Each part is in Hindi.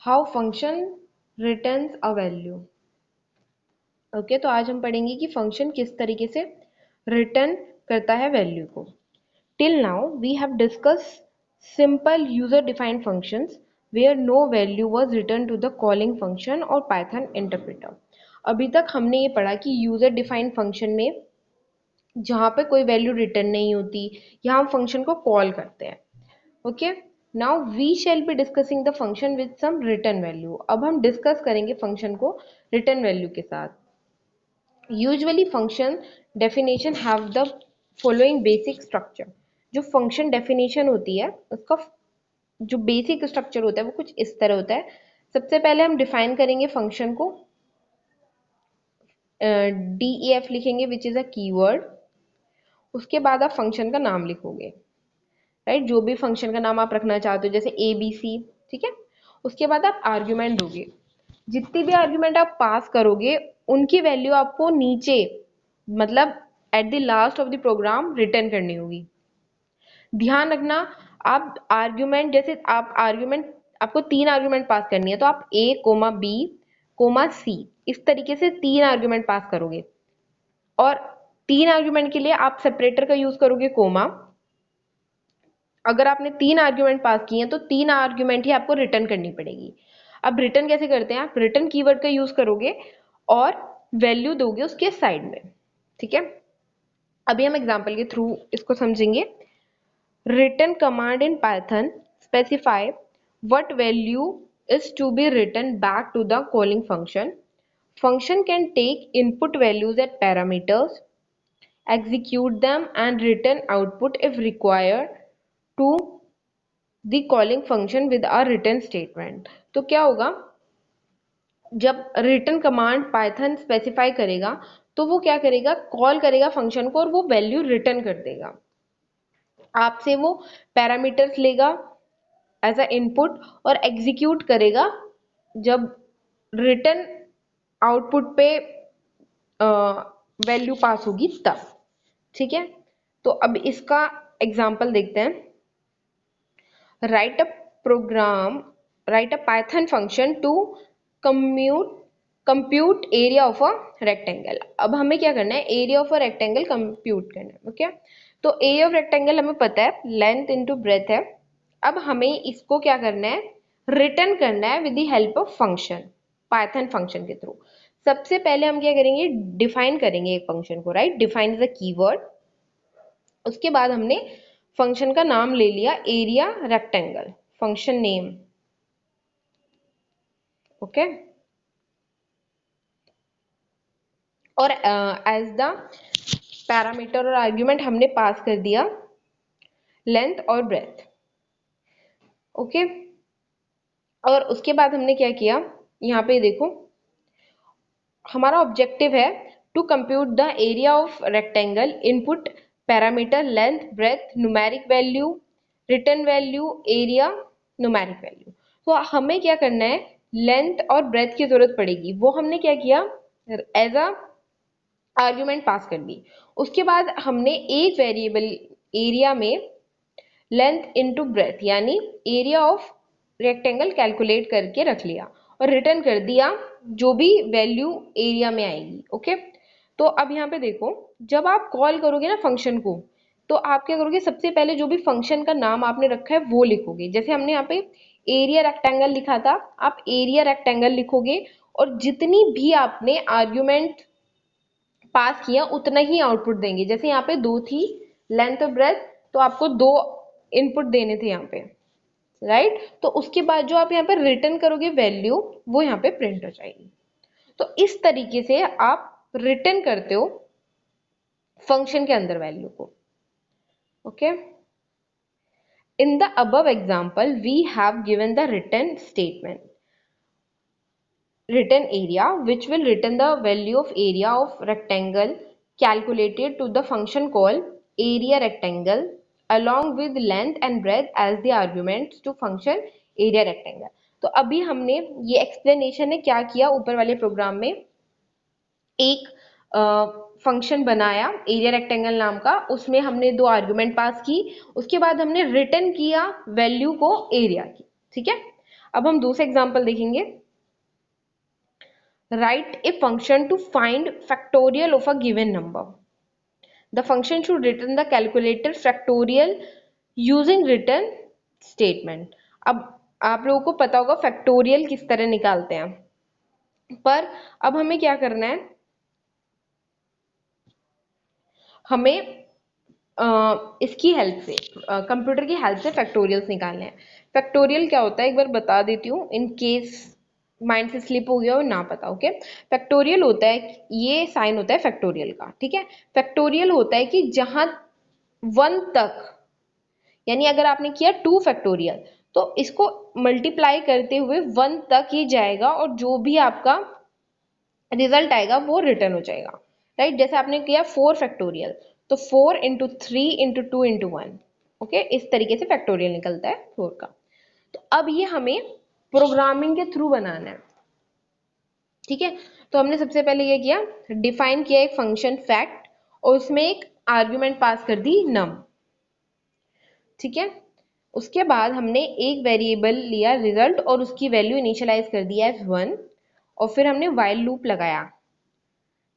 How function returns a value. Okay, तो आज हम पढ़ेंगे कि फंक्शन किस तरीके से रिटर्न करता है वैल्यू को। Till now we have discuss simple user defined functions where no value was return to the calling function और पाइथन इंटरप्रेटर। अभी तक हमने ये पढ़ा कि यूजर डिफाइंड फंक्शन में जहाँ पे कोई वैल्यू रिटर्न नहीं होती, यहाँ हम फंक्शन को कॉल करते हैं। Okay, now we shall be discussing the function with some return value. अब हम डिस्कस करेंगे फंक्शन को रिटर्न वैल्यू के साथ। Usually function definition have the following basic structure. जो फंक्शन डेफिनेशन होती है उसका जो बेसिक स्ट्रक्चर होता है वो कुछ इस तरह होता है। सबसे पहले हम डिफाइन करेंगे फंक्शन को, DEF लिखेंगे विच इज अ कीवर्ड। उसके बाद आप फंक्शन का नाम लिखोगे, राइट, जो भी फंक्शन का नाम आप रखना चाहते हो, जैसे ABC, ठीक है। उसके बाद आप आर्ग्यूमेंट दोगे, जितनी भी आर्ग्यूमेंट आप पास करोगे उनकी वैल्यू आपको नीचे, मतलब at the last of the program return करनी होगी। ध्यान रखना, आप आर्ग्यूमेंट जैसे आप आर्ग्यूमेंट आपको 3 आर्ग्यूमेंट पास करनी है, तो आप A, B, C इस तरीके से 3 आर्ग्यूमेंट पास करोगे। और 3 आर्ग्यूमेंट के लिए आप सेपरेटर का यूज करोगे कोमा। अगर आपने 3 आर्ग्यूमेंट पास किए हैं तो 3 आर्ग्यूमेंट ही आपको रिटर्न करनी पड़ेगी। अब रिटर्न कैसे करते हैं, आप रिटर्न कीवर्ड का यूज करोगे और वैल्यू दोगे उसके साइड में, ठीक है। अभी हम एग्जांपल के थ्रू इसको समझेंगे। Return command in Python specify what value is to be written back to the calling function. Function can take input values as parameters, execute them and return output if required to the calling function with a return statement. तो क्या होगा, जब रिटर्न कमांड पाइथन स्पेसिफाई करेगा तो वो क्या करेगा, कॉल करेगा फंक्शन को और वो वैल्यू रिटर्न कर देगा। आपसे वो पैरामीटर्स लेगा एज अ इनपुट और एग्जीक्यूट करेगा जब रिटर्न आउटपुट पे वैल्यू पास होगी तब, ठीक है। तो अब इसका एग्जांपल देखते हैं। write a program write a python function to compute area of a rectangle। अब हमें क्या करना है, area of a rectangle compute करना है। ओके, तो एरिया ऑफ रेक्टेंगल हमें पता है लेंथ इनटू ब्रेथ है। अब हमें इसको क्या करना है, रिटर्न करना है with the help of function, Python function के थ्रू। सबसे पहले हम क्या करेंगे, डिफाइन करेंगे एक फंक्शन को, right, define is a keyword. उसके बाद हमने फंक्शन का नाम ले लिया area rectangle, function name, okay. और एज द पैरामीटर और आर्ग्यूमेंट हमने पास कर दिया लेंथ और ब्रेथ, ओके। और उसके बाद हमने क्या किया, यहाँ पे देखो हमारा ऑब्जेक्टिव है to compute the area of rectangle, input parameter length breadth numeric value return value area numeric value. तो हमें क्या करना है, लेंथ और ब्रेथ की जरूरत पड़ेगी, वो हमने क्या किया एज अ आर्ग्यूमेंट पास कर दी। उसके बाद हमने एक वेरिएबल एरिया में लेंथ इनटू ब्रेथ यानी एरिया ऑफ रेक्टेंगल कैलकुलेट करके रख लिया और रिटर्न कर दिया जो भी वैल्यू एरिया में आएगी, ओके। तो अब यहाँ पे देखो, जब आप कॉल करोगे ना फंक्शन को, तो आप क्या करोगे, सबसे पहले जो भी फंक्शन का नाम आपने रखा है वो लिखोगे। जैसे हमने यहाँ पे एरिया रेक्टेंगल लिखा था, आप एरिया रेक्टेंगल लिखोगे और जितनी भी आपने आर्ग्यूमेंट पास किया उतना ही आउटपुट देंगे। जैसे यहाँ पे 2 थी लेंथ और ब्रेथ, तो आपको 2 इनपुट देने थे यहाँ पे, राइट। तो उसके बाद जो आप यहाँ पे रिटर्न करोगे वैल्यू, वो यहाँ पे प्रिंट हो जाएगी। तो इस तरीके से आप रिटर्न करते हो फंक्शन के अंदर वैल्यू को, okay. In the above example we have given the return statement return area which will return the value of area of rectangle calculated to the function called area rectangle along with length and breadth as the arguments to function area rectangle। तो अभी हमने ये एक्सप्लेनेशन है क्या किया, ऊपर वाले प्रोग्राम में एक फंक्शन बनाया एरिया रेक्टेंगल नाम का, उसमें हमने 2 आर्ग्यूमेंट पास की, उसके बाद हमने रिटर्न किया वैल्यू को एरिया की, ठीक है। अब हम दूसरे एग्जाम्पल देखेंगे। Write a function to find factorial of a given number. The function should return the calculated factorial using return statement. अब आप लोगों को पता होगा फैक्टोरियल किस तरह निकालते हैं, पर अब हमें क्या करना है, हमें इसकी हेल्प से, कंप्यूटर की हेल्प से फैक्टोरियल्स निकालने हैं। फैक्टोरियल क्या होता है एक बार बता देती हूँ, इन केस माइंड से स्लिप हो गया और ना पता। ओके, फैक्टोरियल होता है, ये साइन होता है फैक्टोरियल का, ठीक है। फैक्टोरियल होता है कि जहां 1 तक, यानी अगर आपने किया 2 फैक्टोरियल तो इसको मल्टीप्लाई करते हुए 1 तक ही जाएगा और जो भी आपका रिजल्ट आएगा वो रिटर्न हो जाएगा, राइट। जैसे आपने किया 4 फैक्टोरियल तो 4 इंटू 3 इंटू 2 इंटू 1, ओके, इस तरीके से फैक्टोरियल निकलता है 4 का। तो अब ये हमें प्रोग्रामिंग के थ्रू बनाना है, ठीक है। तो हमने सबसे पहले ये किया, डिफाइन किया एक फंक्शन फैक्ट और उसमें एक आर्ग्यूमेंट पास कर दी नम, ठीक है। उसके बाद हमने एक वेरिएबल लिया रिजल्ट और उसकी वैल्यू इनिशियलाइज कर दिया एज 1 और फिर हमने व्हाइल लूप लगाया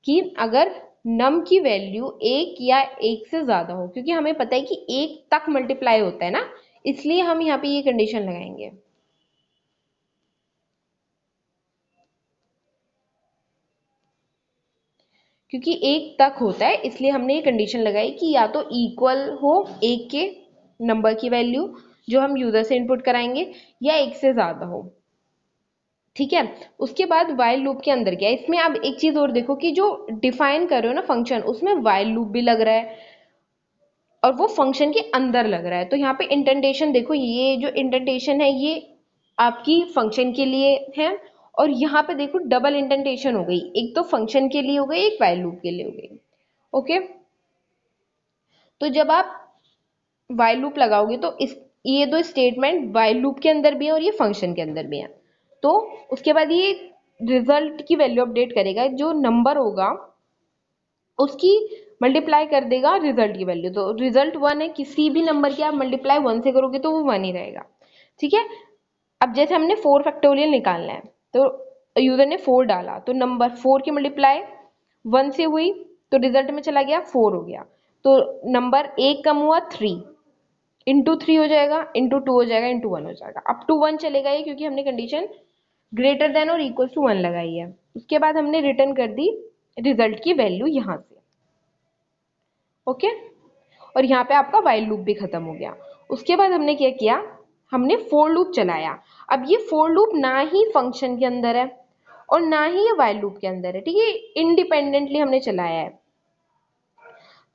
कि अगर नम की वैल्यू 1 या 1 से ज्यादा हो, क्योंकि हमें पता है कि 1 तक मल्टीप्लाई होता है ना, इसलिए हम यहाँ पे ये कंडीशन लगाएंगे। क्योंकि 1 तक होता है इसलिए हमने ये कंडीशन लगाई कि या तो इक्वल हो 1 के नंबर की वैल्यू जो हम यूजर से इनपुट कराएंगे, या 1 से ज्यादा हो, ठीक है। उसके बाद वाइल लूप के अंदर क्या है, इसमें आप एक चीज और देखो कि जो डिफाइन कर रहे हो ना फंक्शन, उसमें वाइल लूप भी लग रहा है और वो फंक्शन के अंदर लग रहा है। तो यहाँ पे इंडेंटेशन देखो, ये जो इंडेंटेशन है ये आपकी फंक्शन के लिए है और यहाँ पे देखो डबल इंडेंटेशन हो गई, एक तो फंक्शन के लिए हो गई, एक वाइल लूप के लिए हो गई। ओके, तो जब आप वाइल लूप लगाओगे तो इस ये दो स्टेटमेंट वाइल लूप के अंदर भी है और ये फंक्शन के अंदर भी है। तो उसके बाद ये रिजल्ट की वैल्यू अपडेट करेगा, जो नंबर होगा उसकी मल्टीप्लाई कर देगा रिजल्ट की वैल्यू। तो रिजल्ट 1 है, किसी भी नंबर की आप मल्टीप्लाई 1 से करोगे तो वो 1 ही रहेगा, ठीक है। अब जैसे हमने 4 फैक्टोरियल निकालना है तो यूजर ने 4 डाला तो नंबर 4 की मल्टीप्लाई 1 से हुई तो रिजल्ट में चला गया 4 हो गया, तो नंबर 1 कम हुआ 3, इंटू 3 हो जाएगा, इंटू 2 हो जाएगा, इंटू 1 हो जाएगा, अप टू 1 चलेगा ये, क्योंकि हमने कंडीशन ग्रेटर देन और इक्वल टू 1 लगाई है। उसके बाद हमने रिटर्न कर दी रिजल्ट की वैल्यू यहाँ से, ओके। और यहाँ पे आपका वाइल लूप भी खत्म हो गया। उसके बाद हमने क्या किया, हमने फोर लूप चलाया। अब ये फोर लूप ना ही फंक्शन के अंदर है और ना ही ये वाइल लूप के अंदर है, ठीक है, इंडिपेंडेंटली हमने चलाया है।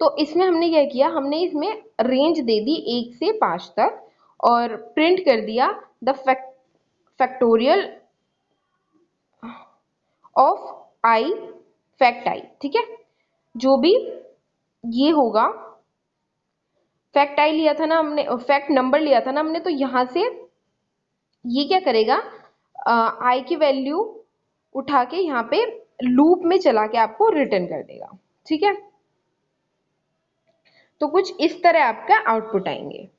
तो इसमें हमने क्या किया, हमने इसमें रेंज दे दी 1 से 5 तक और प्रिंट कर दिया the factorial of I fact I, ठीक है। जो भी ये होगा, फैक्ट आई लिया था ना हमने, फैक्ट नंबर लिया था ना हमने, तो यहां से ये क्या करेगा, आई की वैल्यू उठा के यहाँ पे लूप में चला के आपको रिटर्न कर देगा, ठीक है। तो कुछ इस तरह आपका आउटपुट आएंगे,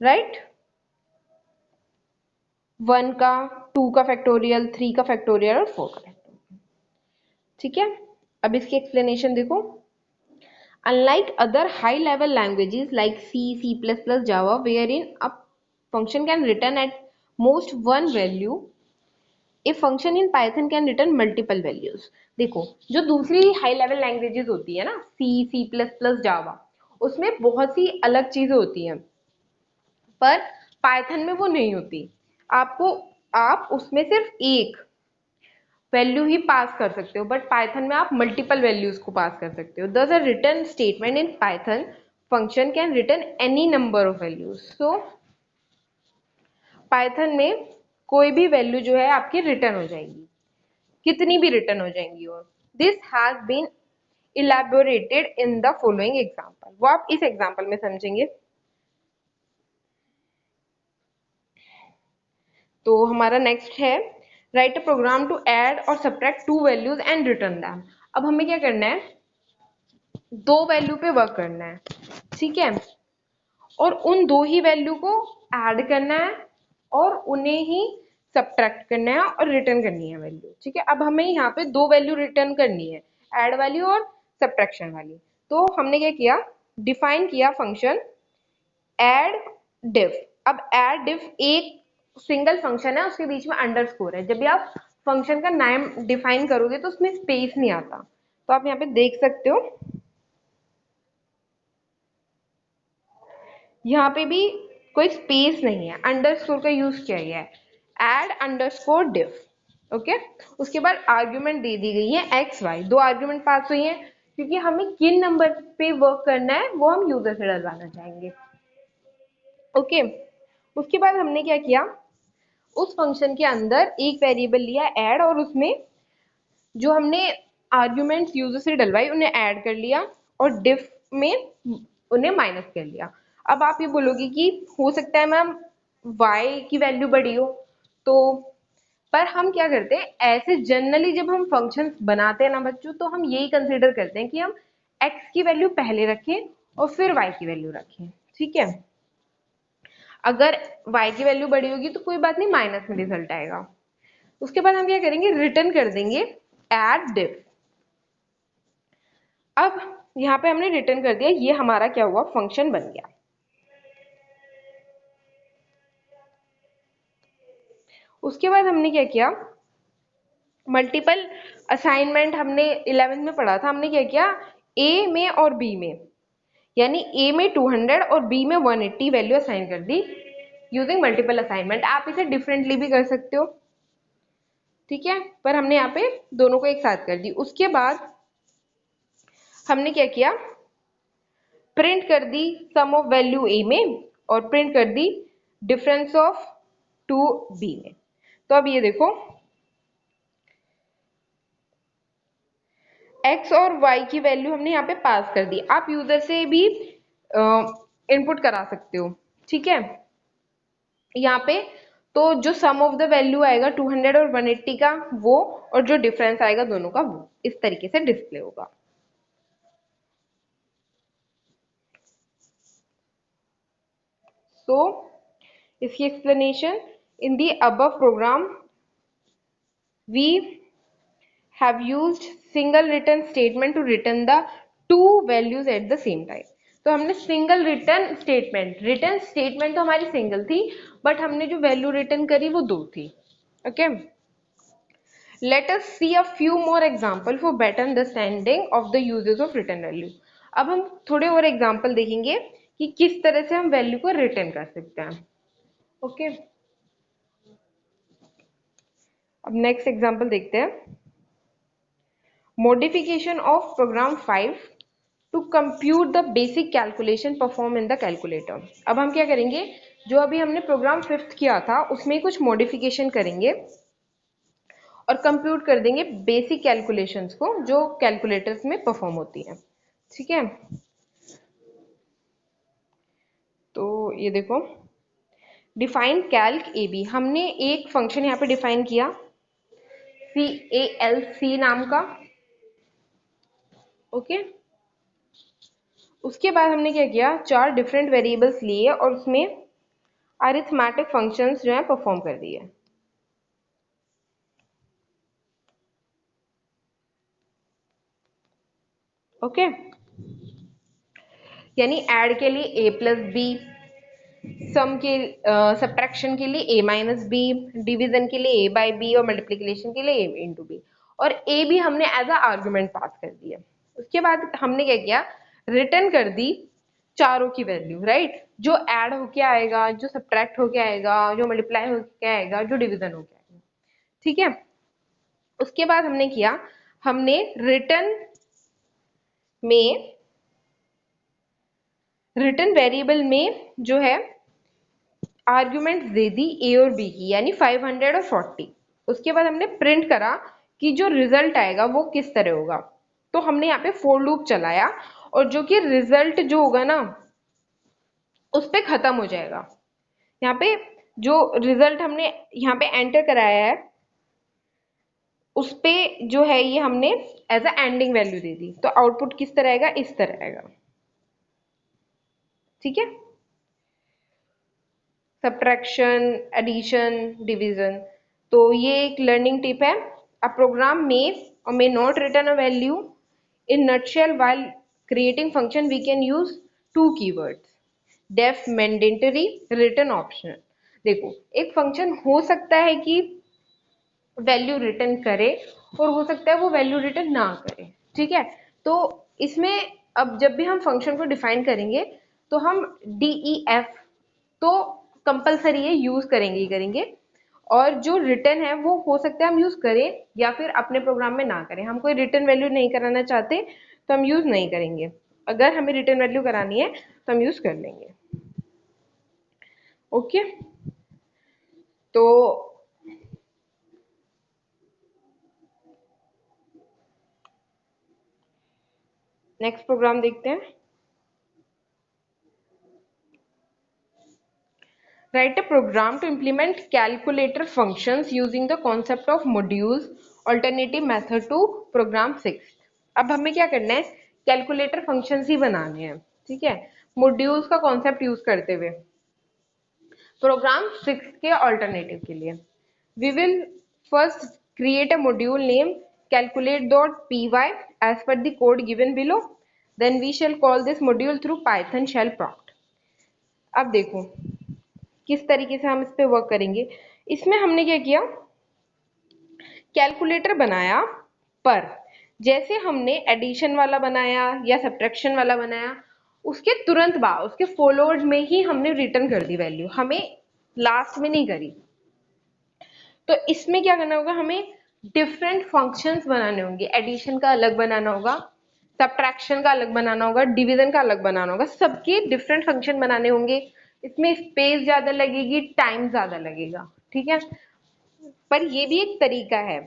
राइट। 1 का, 2 का फैक्टोरियल, 3 का फैक्टोरियल और 4 का फैक्टोरियल, ठीक है। अब इसकी एक्सप्लेनेशन देखो। Unlike other high-level languages like C, C++, Java, wherein a function can return at most one value, a function in Python can return multiple values. देखो, जो दूसरी हाई लेवल लैंग्वेजेस होती है ना, C, C++, Java, उसमें बहुत सी अलग चीजें होती हैं, पर पाइथन में वो नहीं होती। आपको, आप उसमें सिर्फ एक वैल्यू ही पास कर सकते हो, बट पाइथन में आप मल्टीपल वैल्यूज को पास कर सकते हो। Thus a return statement in Python function can return any number of values. So Python में कोई भी वैल्यू जो है आपकी रिटर्न हो जाएगी, कितनी भी रिटर्न हो जाएंगी। और this has been elaborated in the following example, वो आप इस एग्जाम्पल में समझेंगे। तो हमारा नेक्स्ट है, write a program to add और subtract two values and return them. अब हमें क्या करना है, दो वैल्यू पे वर्क करना है, ठीक है, और उन दो ही वैल्यू को ऐड करना है और उन्हें ही सब्ट्रैक्ट करना है और रिटर्न करनी है वैल्यू। ठीक है, अब हमें यहाँ पे दो वैल्यू रिटर्न करनी है, ऐड वाली और सब्ट्रैक्शन वाली। तो हमने क्या किया, डिफाइन किया फंक्शन ऐड डिफ। अब ऐड डिफ एक सिंगल फंक्शन है, उसके बीच में अंडरस्कोर है। जब भी आप फंक्शन का नाम डिफाइन करोगे तो उसमें स्पेस नहीं आता, तो आप यहाँ पे देख सकते हो यहाँ पे भी कोई स्पेस नहीं है, अंडरस्कोर का यूज किया गया है, ऐड अंडरस्कोर डिफ। ओके, उसके बाद आर्ग्यूमेंट दे दी गई है एक्स वाई, दो आर्ग्यूमेंट पास हुई हैं, क्योंकि हमें किन नंबर पे वर्क करना है वो हम यूजर से डलवाना चाहेंगे। ओके, उसके बाद हमने क्या किया, उस फंक्शन के अंदर एक वेरिएबल लिया ऐड, और उसमें जो हमने आर्ग्यूमेंट्स यूजर से डलवाई उन्हें ऐड कर लिया और डिफ में उन्हें माइनस कर लिया। अब आप ये बोलोगे कि हो सकता है मैम y की वैल्यू बड़ी हो, तो पर हम क्या करते हैं, ऐसे जनरली जब हम फंक्शंस बनाते हैं ना बच्चों, तो हम यही कंसीडर करते हैं कि हम x की वैल्यू पहले रखें और फिर y की वैल्यू रखें। ठीक है, अगर y की वैल्यू बड़ी होगी तो कोई बात नहीं, माइनस में रिजल्ट आएगा। उसके बाद हम क्या करेंगे, रिटर्न कर देंगे एड डिफ। अब यहाँ पे हमने रिटर्न कर दिया, ये हमारा क्या हुआ, फंक्शन बन गया। उसके बाद हमने क्या किया, मल्टीपल असाइनमेंट हमने 11th में पढ़ा था, हमने क्या किया, ए में और बी में, यानी ए में 200 और बी में 180 वैल्यू असाइन कर दी यूजिंग मल्टीपल असाइनमेंट। आप इसे डिफरेंटली भी कर सकते हो, ठीक है, पर हमने यहाँ पे दोनों को एक साथ कर दी। उसके बाद हमने क्या किया, प्रिंट कर दी सम ऑफ वैल्यू ए में और प्रिंट कर दी डिफरेंस ऑफ 2 बी में। तो अब ये देखो, x और y की वैल्यू हमने यहाँ पे पास कर दी, आप यूजर से भी इनपुट करा सकते हो। ठीक है, यहाँ पे तो जो सम ऑफ द वैल्यू आएगा 200 और 180 का वो, और जो डिफरेंस आएगा दोनों का वो, इस तरीके से डिस्प्ले होगा। So, इसकी explanation, in the above program we have used single return statement to return the two values at the same time। तो हमने सिंगल रिटर्न स्टेटमेंट तो हमारी सिंगल थी, बट हमने जो वैल्यू रिटर्न करी वो दो थी। Okay, let us see a few more examples for better understanding of the uses of return value. अब हम थोड़े और एग्जांपल देखेंगे कि किस तरह से हम वैल्यू को रिटर्न कर सकते हैं। ओके, अब नेक्स्ट एग्जांपल देखते हैं, modification of program 5 to compute the basic calculation performed in the calculator। अब हम क्या करेंगे, जो अभी हमने प्रोग्राम 5th किया था उसमें कुछ मॉडिफिकेशन करेंगे और कंप्यूट कर देंगे बेसिक कैलकुलेशंस को जो कैलकुलेटर्स में परफॉर्म होती हैं। ठीक है, तो ये देखो, डिफाइन कैल्क ए बी, हमने एक फंक्शन यहाँ पे डिफाइन किया CALC नाम का। ओके, उसके बाद हमने क्या किया, चार डिफरेंट वेरिएबल्स लिए और उसमें अरिथमेटिक फंक्शंस जो है परफॉर्म कर दिए। ओके, यानी ऐड के लिए a प्लस बी, सम के सब्ट्रैक्शन के लिए a माइनस बी, डिवीजन के लिए a बाई बी और मल्टीप्लिकेशन के लिए a इंटू बी, और a भी हमने एज अ आर्गुमेंट पास कर दिया। उसके बाद हमने क्या किया, रिटर्न कर दी चारों की वैल्यू, राइट, जो ऐड होके आएगा, जो सब्ट्रैक्ट होके आएगा, जो मल्टीप्लाई होके आएगा, जो डिवीजन होके आएगा। ठीक है, उसके बाद हमने किया, हमने रिटर्न वेरिएबल में जो है आर्ग्यूमेंट्स दे दी ए और बी की, यानी 500 और 40। उसके बाद हमने प्रिंट करा कि जो रिजल्ट आएगा वो किस तरह होगा, तो हमने यहाँ पे फोर लूप चलाया और जो कि रिजल्ट जो होगा ना उस पे खत्म हो जाएगा। यहाँ पे जो रिजल्ट हमने यहाँ पे एंटर कराया है उस पे जो है ये हमने एज अ एंडिंग वैल्यू दे दी, तो आउटपुट किस तरह आएगा, इस तरह आएगा। ठीक है, सब्ट्रैक्शन, एडिशन, डिवीजन। तो ये एक लर्निंग टिप है। अ programme may or may not return a value. In nutshell, while creating function, we can use two keywords: def mandatory, return optional। देखो, एक फंक्शन हो सकता है कि वैल्यू रिटर्न करे और हो सकता है वो वैल्यू रिटर्न ना करे। ठीक है, तो इसमें अब जब भी हम फंक्शन को डिफाइन करेंगे तो हम DEF तो कंपलसरी है, यूज करेंगे ही करेंगे। और जो रिटर्न है वो हो सकता है हम यूज करें या फिर अपने प्रोग्राम में ना करें। हम कोई रिटर्न वैल्यू नहीं कराना चाहते तो हम यूज नहीं करेंगे। अगर हमें रिटर्न वैल्यू करानी है तो हम यूज कर लेंगे। ओके, तो नेक्स्ट प्रोग्राम देखते हैं। Write a program to implement calculator functions using the concept of modules, alternative method to program 6। अब हमें क्या करना है, कैलकुलेटर फंक्शंस ही बनाने हैं। ठीक है, मॉड्यूल्स का कॉन्सेप्ट यूज करते हुए प्रोग्राम 6 के ऑल्टरनेटिव के लिए we will first create a module name calculate.py as per the code given below, then we shall call this module through python shell prompt। अब देखो किस तरीके से हम इस पे वर्क करेंगे। इसमें हमने क्या किया, कैलकुलेटर बनाया, पर जैसे हमने एडिशन वाला बनाया या सब्ट्रैक्शन वाला बनाया उसके तुरंत बाद उसके फॉलोअर्स में ही हमने रिटर्न कर दी वैल्यू, हमें लास्ट में नहीं करी। तो इसमें क्या करना होगा, हमें डिफरेंट फंक्शंस बनाने होंगे। एडिशन का अलग बनाना होगा, सब्ट्रैक्शन का अलग बनाना होगा, डिवीजन का अलग बनाना होगा, सबके डिफरेंट फंक्शन बनाने होंगे। इसमें स्पेस ज्यादा लगेगी, टाइम ज्यादा लगेगा। ठीक है, पर ये भी एक तरीका है।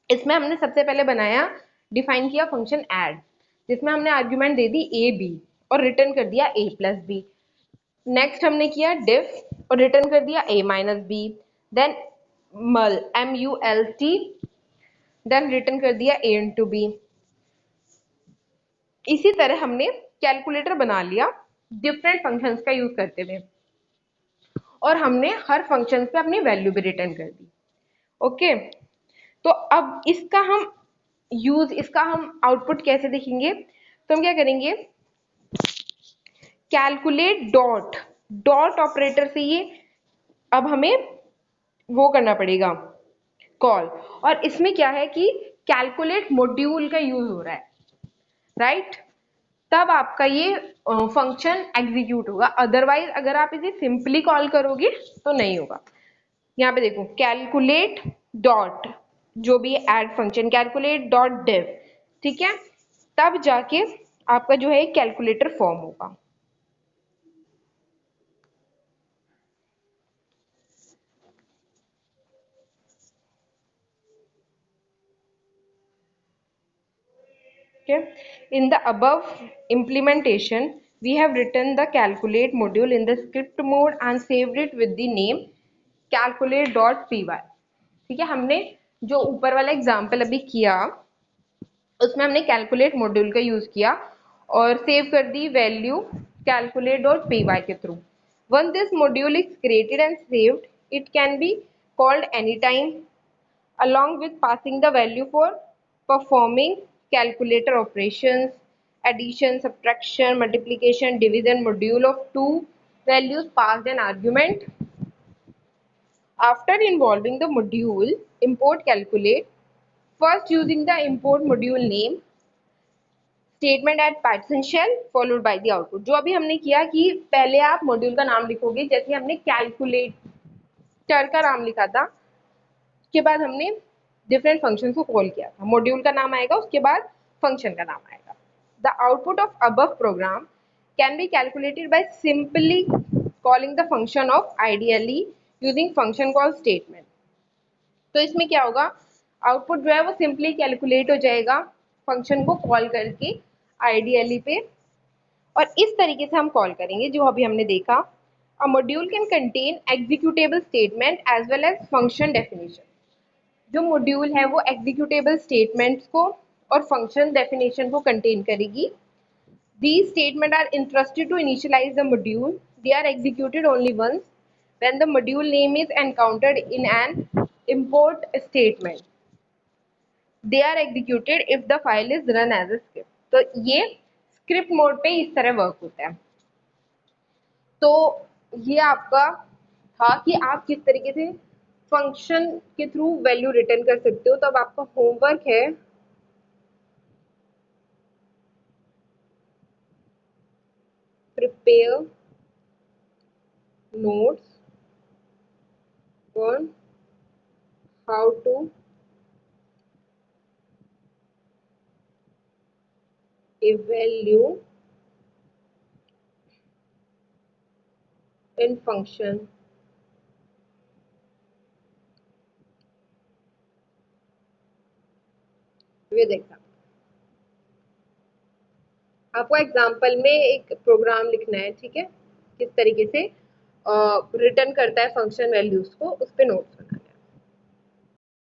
इसमें हमने सबसे पहले बनाया, डिफाइन किया फंक्शन ऐड, जिसमें हमने आर्ग्यूमेंट दे दी ए बी और रिटर्न कर दिया ए प्लस बी। नेक्स्ट हमने किया डिफ और रिटर्न कर दिया a माइनस बी। देन मल MULT, देन रिटर्न कर दिया a इंटू बी। इसी तरह हमने कैलकुलेटर बना लिया डिफरेंट फंक्शंस का यूज करते हुए, और हमने हर फंक्शन पे अपनी वैल्यू भी रिटर्न कर दी। ओके, तो अब इसका हम आउटपुट कैसे देखेंगे। तो हम क्या करेंगे, कैलकुलेट डॉट डॉट ऑपरेटर से ये अब हमें वो करना पड़ेगा कॉल, और इसमें क्या है कि कैलकुलेट मॉड्यूल का यूज हो रहा है, राइट। तब आपका ये फंक्शन एग्जीक्यूट होगा, अदरवाइज अगर आप इसे सिंपली कॉल करोगे तो नहीं होगा। यहाँ पे देखो कैलकुलेट डॉट जो भी add function calculate dot div, ठीक है, तब जाके आपका जो है कैलकुलेटर फॉर्म होगा। Okay. In the above implementation, we have written the calculate module in the script mode and saved it with the name calculate.py। ठीक है, हमने जो ऊपर वाला एग्जाम्पल अभी किया उसमें हमने कैलकुलेट मॉड्यूल का यूज किया और सेव कर दी वैल्यू calculate.py के through. Once this module is created and saved, it can be called anytime along with passing the value for performing calculator operations, addition, subtraction, multiplication, division, module of two values passed an argument. After involving the module, import calculate, first using the import module name, statement at Python shell followed by the output। जो अभी हमने किया कि पहले आप मॉड्यूल का नाम लिखोगे, जैसे हमने कैलकुलेटर का नाम लिखा था, उसके बाद हमने डिफरेंट फंक्शन को कॉल किया था, मॉड्यूल का नाम आएगा उसके बाद फंक्शन का नाम आएगा। The output of above program can be calculated by simply calling the function of ideally using function call statement. तो इसमें क्या होगा, आउटपुट जो है वो सिंपली कैलकुलेट हो जाएगा फंक्शन को कॉल करके आइडियली पे, और इस तरीके से हम कॉल करेंगे जो अभी हमने देखा। A module can contain executable statement as well as function definition. जो मॉड्यूल है वो एग्जीक्यूटेबल स्टेटमेंट्स को और फंक्शन डेफिनेशन को कंटेन करेगी। These statements are interested to initialize the module. They are executed only once when the module name is encountered in an import statement, they are executed if the file is run as a script. तो ये स्क्रिप्ट मोड पे इस तरह वर्क होता है. तो ये आपका था कि आप किस तरीके से फंक्शन के थ्रू वैल्यू रिटर्न कर सकते हो. तो अब आपका होमवर्क है prepare notes on how to evaluate in function with example. आपको एग्जाम्पल में एक प्रोग्राम लिखना है, ठीक है, किस तरीके से रिटर्न करता है फंक्शन वैल्यूज को, उस पर नोट्स